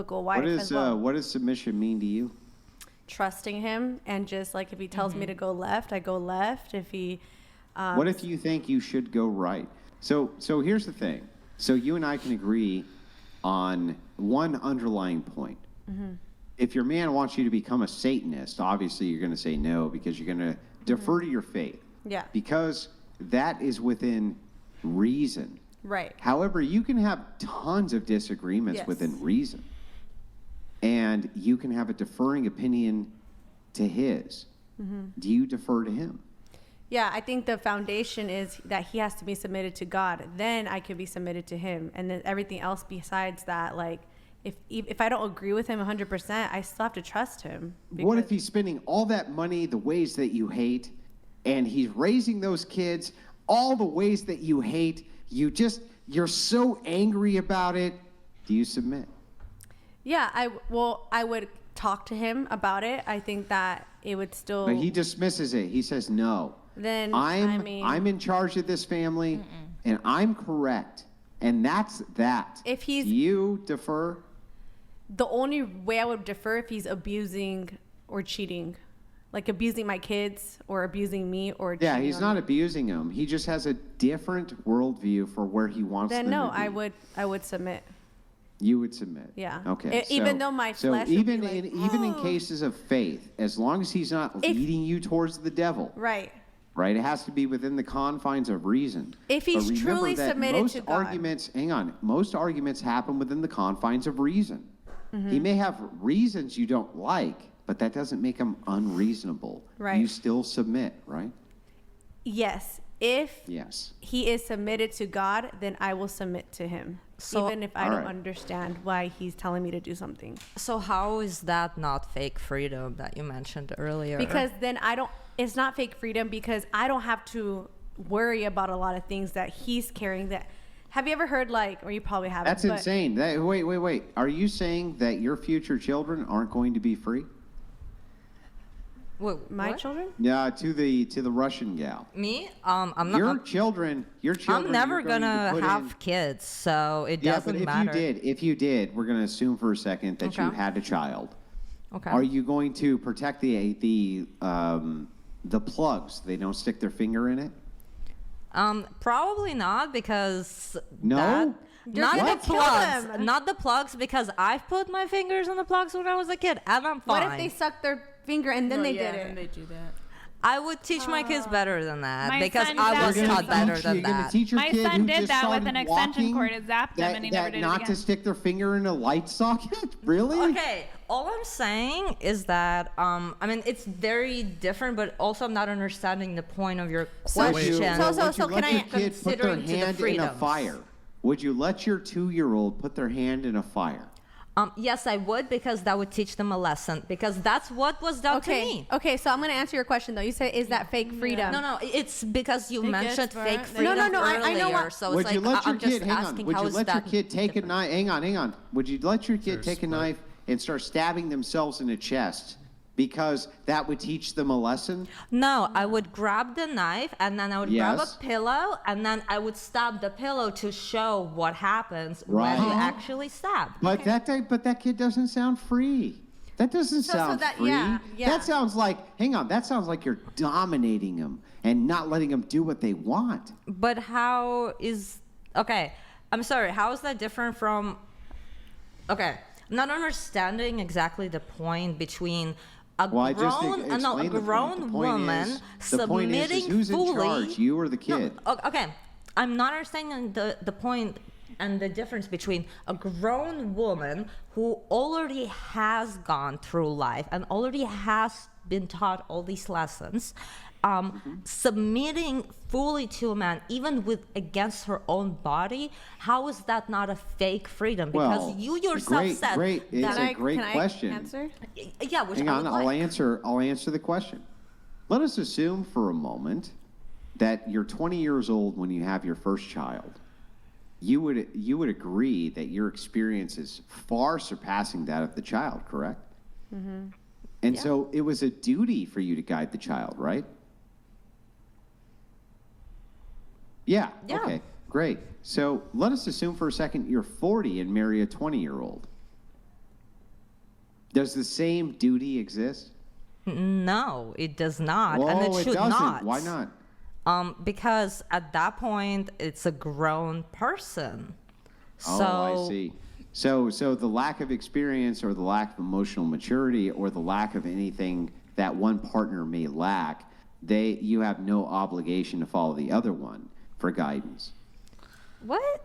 biblical wife as well. What does submission mean to you? Trusting him, and just like if he tells me to go left, I go left. If he what if you think you should go right? So here's the thing. So you and I can agree on one underlying point. If your man wants you to become a Satanist, obviously you're going to say no, because you're going to defer to your faith. Yeah. Because that is within reason. Right. However, you can have tons of disagreements within reason. And you can have a deferring opinion to his. Do you defer to him? Yeah, I think the foundation is that he has to be submitted to God. Then I could be submitted to him. And then everything else besides that, like, if I don't agree with him 100%, I still have to trust him. What if he's spending all that money the ways that you hate, and he's raising those kids all the ways that you hate? You're so angry about it. Do you submit? Yeah, I would talk to him about it. I think that it would still. But he dismisses it. He says no. Then I'm in charge of this family, and I'm correct, and that's that. If he's, do you defer? The only way I would defer if he's abusing or cheating, like abusing my kids or abusing me or. Yeah, he's not abusing them. He just has a different worldview for where he wants them to be. Then no, I would submit. You would submit. Yeah. Okay. Even though my flesh. Even would be like, even in cases of faith, as long as he's not leading you towards the devil. Right. Right. It has to be within the confines of reason. If he's truly submitted to God. Most arguments happen within the confines of reason. He may have reasons you don't like, but that doesn't make him unreasonable. Right. You still submit, right? Yes. If yes. he is submitted to God, then I will submit to him. So, even if I don't understand why he's telling me to do something. So how is that not fake freedom that you mentioned earlier? Because then it's not fake freedom, because I don't have to worry about a lot of things that he's carrying. That, have you ever heard, like, or you probably haven't. That's insane. Wait. Are you saying that your future children aren't going to be free? Wait, my children? Yeah, to the Russian gal. Me? I'm not. Your children. I'm never gonna have kids, so it doesn't matter. If you did, we're gonna assume for a second that you had a child. Okay. Are you going to protect the plugs? They don't stick their finger in it. Probably not, because no. Not the plugs, because I've put my fingers in the plugs when I was a kid, and I'm fine. What if they sucked their finger and then they did it? And they do that. I would teach my kids better than that, because son I was does taught better than that. My son did that with an extension cord. It zapped him, and he never did it again. Not to stick their finger in a light socket? Really? Okay, all I'm saying is that, I mean, it's very different, but also I'm not understanding the point of your question. Would you let your kid put their hand in a fire? Would you let your 2-year-old put their hand in a fire? Yes, I would, because that would teach them a lesson, because that's what was done to me. Okay, so I'm going to answer your question, though. You said, is that fake freedom? No, it's because you mentioned fake freedom No, earlier, I know what. so would it's you like, let your I'm kid, just asking, how is that Would you let your kid take different? a knife? Hang on. Would you let your kid take a knife and start stabbing themselves in the chest because that would teach them a lesson? No, I would grab the knife, and then I would grab a pillow, and then I would stab the pillow to show what happens when you actually stab. But that kid doesn't sound free. That doesn't sound free. Yeah. That sounds like, that sounds like you're dominating them and not letting them do what they want. But how is, okay, I'm sorry, how is that different from, okay, I'm not understanding exactly the point between a grown woman submitting who's fully. in charge, you or the kid? No, okay, I'm not understanding the point and the difference between a grown woman who already has gone through life and already has been taught all these lessons, submitting fully to a man, even against her own body. How is that not a fake freedom? Because you yourself said it's a great question. Can I answer? Yeah, which hang on, I'll answer the question. Let us assume for a moment that you're 20 years old when you have your first child. You would agree that your experience is far surpassing that of the child, correct? Mm-hmm. And so it was a duty for you to guide the child, right? Yeah. Okay, great. So let us assume for a second you're 40 and marry a 20-year-old. Does the same duty exist? No, it does not, Well, and it should doesn't. not. Why not? Because at that point, it's a grown person. Oh, So I see. So the lack of experience or the lack of emotional maturity or the lack of anything that one partner may lack, you have no obligation to follow the other one for guidance. what?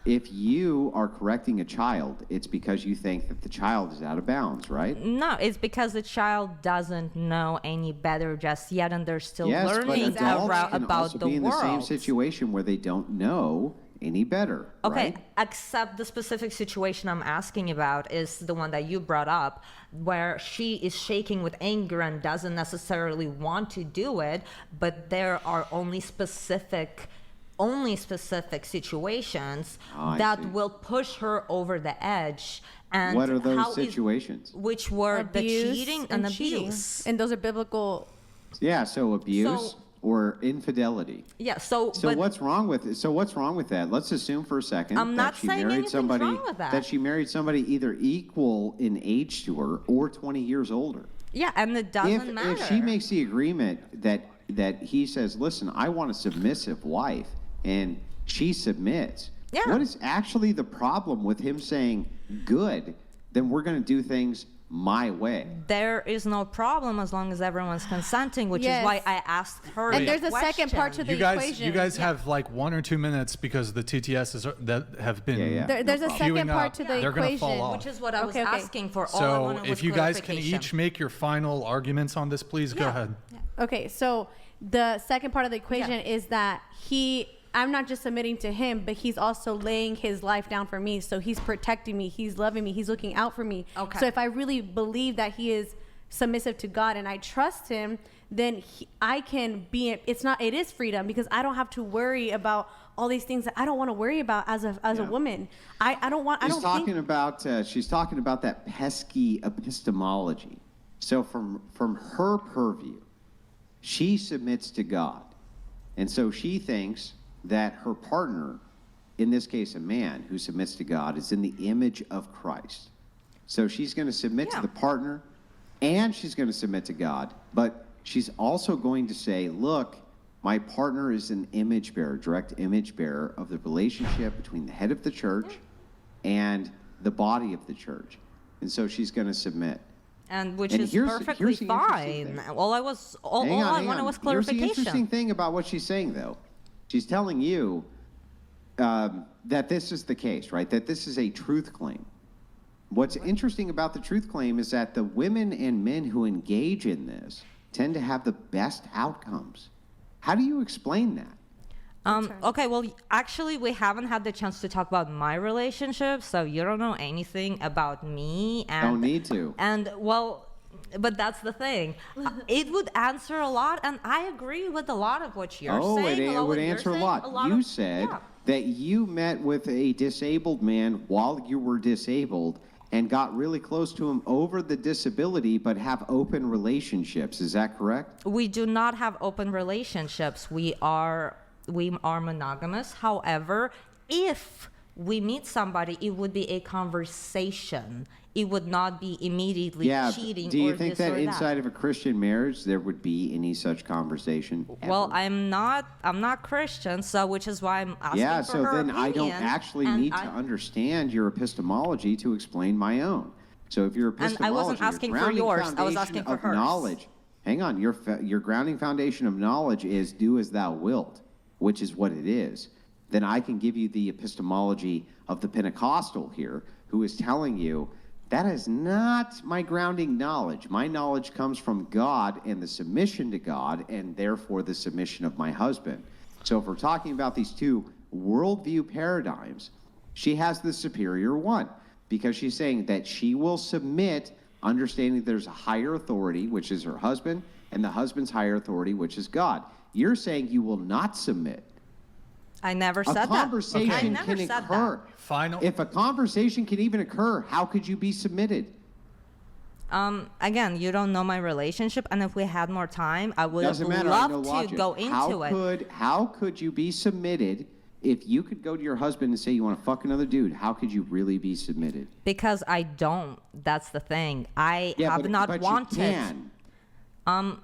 If you are correcting a child, it's because you think that the child is out of bounds, right? No, it's because the child doesn't know any better just yet, and they're still Yes, but learning adults can about also the be in world. the same situation where they don't know any better. Okay, right? except the specific situation I'm asking about is the one that you brought up, where she is shaking with anger and doesn't necessarily want to do it, but there are only specific situations I that see. will push her over the edge. And What are those how is- situations? which were the Abuse cheating and cheating. abuse. And those are biblical. Yeah, so abuse So- or infidelity. Yeah, so So but what's wrong with that? Let's assume for a second I'm that not she saying married anything's somebody wrong with that. she married somebody either equal in age to her or 20 years older. yeah, and it doesn't matter. If she makes the agreement that he says, "Listen, I want a submissive wife," and she submits, Yeah. what is actually the problem with him saying, "Good, then we're going to do things my way"? There is no problem as long as everyone's consenting, which Yes. is why I asked her. And the there's a second part to question. the equation. You guys have like 1 or 2 minutes because the TTSs that have been Yeah. There's a No second queuing part up. to the They're gonna equation. fall off. Which is what I was Okay. asking for. All I So wanted was if you guys can clarification. each make your final arguments on this, please go Yeah. ahead. Okay, so the second part of the equation Yeah. is that I'm not just submitting to him, but he's also laying his life down for me. So he's protecting me, he's loving me, he's looking out for me. Okay. So if I really believe that he is submissive to God and I trust him, then I can be. It is freedom because I don't have to worry about all these things that I don't want to worry about as a woman. I don't want. She's talking about that pesky epistemology. So from her purview, she submits to God, and so she thinks that her partner, in this case a man who submits to God, is in the image of Christ. So she's going to submit to the partner, and she's going to submit to God, but she's also going to say, look, my partner is an image bearer, direct image bearer of the relationship between the head of the church and the body of the church. And so she's going to submit. And which And is here's perfectly the interesting fine. thing. All I wanted was Here's the clarification. interesting thing about what she's saying, though. She's telling you that this is the case, right? That this is a truth claim. What's interesting about the truth claim is that the women and men who engage in this tend to have the best outcomes. How do you explain that? Okay, well, actually, we haven't had the chance to talk about my relationship, so you don't know anything about me. And, Don't need to. And, well, but that's the thing. It would answer a lot, and I agree with a lot of what you're saying. It would answer a lot. You said that you met with a disabled man while you were disabled and got really close to him over the disability, but have open relationships. Is that correct? We do not have open relationships. We are monogamous. However, if we meet somebody, it would be a conversation. It would not be immediately cheating. Do you or think this that or inside of a Christian marriage there would be any such conversation? Well, ever? I'm not Christian, so which is why I'm asking Yeah, for so her then I don't opinion, actually and need to understand your epistemology to explain my own. So if your And I epistemology, wasn't your asking for grounding yours, I was foundation asking for of hers. knowledge. Hang on, your grounding foundation of knowledge is do as thou wilt, which is what it is. Then I can give you the epistemology of the Pentecostal here, who is telling you that is not my grounding knowledge. My knowledge comes from God and the submission to God, and therefore the submission of my husband. So if we're talking about these two worldview paradigms, she has the superior one because she's saying that she will submit, understanding there's a higher authority, which is her husband, and the husband's higher authority, which is God. You're saying you will not submit. I never said that. A conversation I never can said occur. Final. If a conversation can even occur, how could you be submitted? Again, you don't know my relationship, and if we had more time, I would have Doesn't matter. I know loved to logic. go into it. How could you be submitted if you could go to your husband and say you want to fuck another dude, how could you really be submitted? Because I don't. That's the thing. I have not wanted. You can.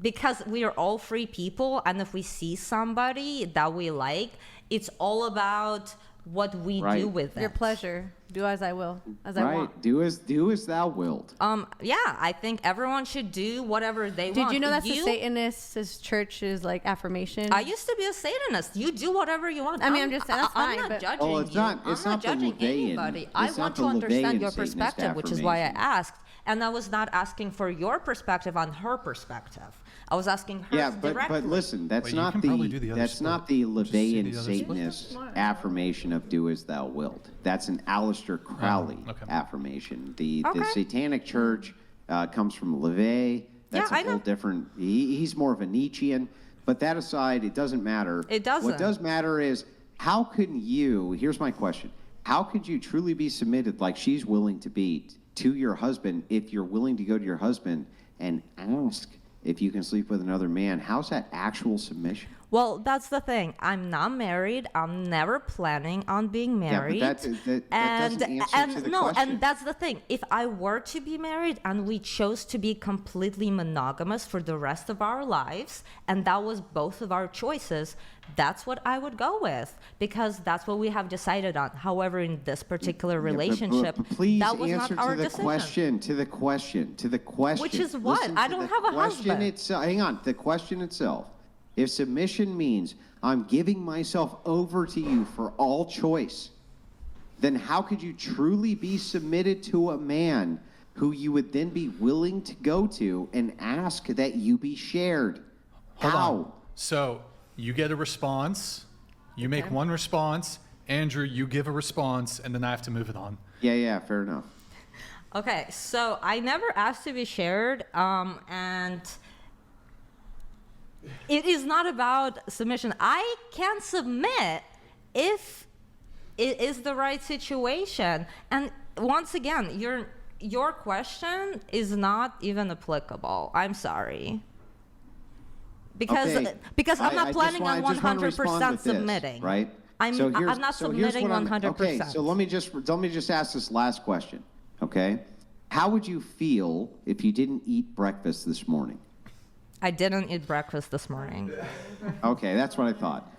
Because we are all free people, and if we see somebody that we like, it's all about what we do with it. Your pleasure. Do as I will, as I want. Do as thou wilt. Yeah, I think everyone should do whatever they want. Did you know that's the Satanist church's like affirmation? I used to be a Satanist. You do whatever you want. I mean, I'm just saying that's fine. I'm not judging Oh, it's you. not- it's I'm not not the judging LaVeyan- anybody. it's I not want the to understand LaVeyan your Satanist perspective, which is why I affirmation. asked. And I was not asking for your perspective on her perspective. I was asking her directly. But listen, that's Wait, you not can probably do the other that's split. not the Just see LaVeyan the other split. Satanist affirmation of "do as thou wilt." That's an Aleister Crowley okay. affirmation. The Okay. Satanic Church comes from LaVey. That's Yeah, a I whole know. different. He's more of a Nietzschean. But that aside, it doesn't matter. It doesn't. What does matter is how can you? Here's my question: how could you truly be submitted like she's willing to be to your husband if you're willing to go to your husband and ask if you can sleep with another man? How's that actual submission? Well, that's the thing. I'm not married. I'm never planning on being married. Yeah, but that doesn't answer to the question. And that's the thing. If I were to be married and we chose to be completely monogamous for the rest of our lives, and that was both of our choices, that's what I would go with, because that's what we have decided on. However, in this particular relationship, but please that was answer not our to the decision. question. To the question. Which is what? Listen I to don't the have a question husband. Itself. Hang on. The question itself. If submission means I'm giving myself over to you for all choice, then how could you truly be submitted to a man who you would then be willing to go to and ask that you be shared? Hold How? on. So you get a response. You make one response. Andrew, you give a response, and then I have to move it on. Yeah, fair enough. Okay, so I never asked to be shared, and it is not about submission. I can submit if it is the right situation. And once again, your question is not even applicable. I'm sorry. Because Okay. I'm not I planning on just wanna respond 100% with this, submitting. right? I'm not submitting 100%. Okay, so let me just ask this last question. Okay, how would you feel if you didn't eat breakfast this morning? I didn't eat breakfast this morning. Okay, that's what I thought.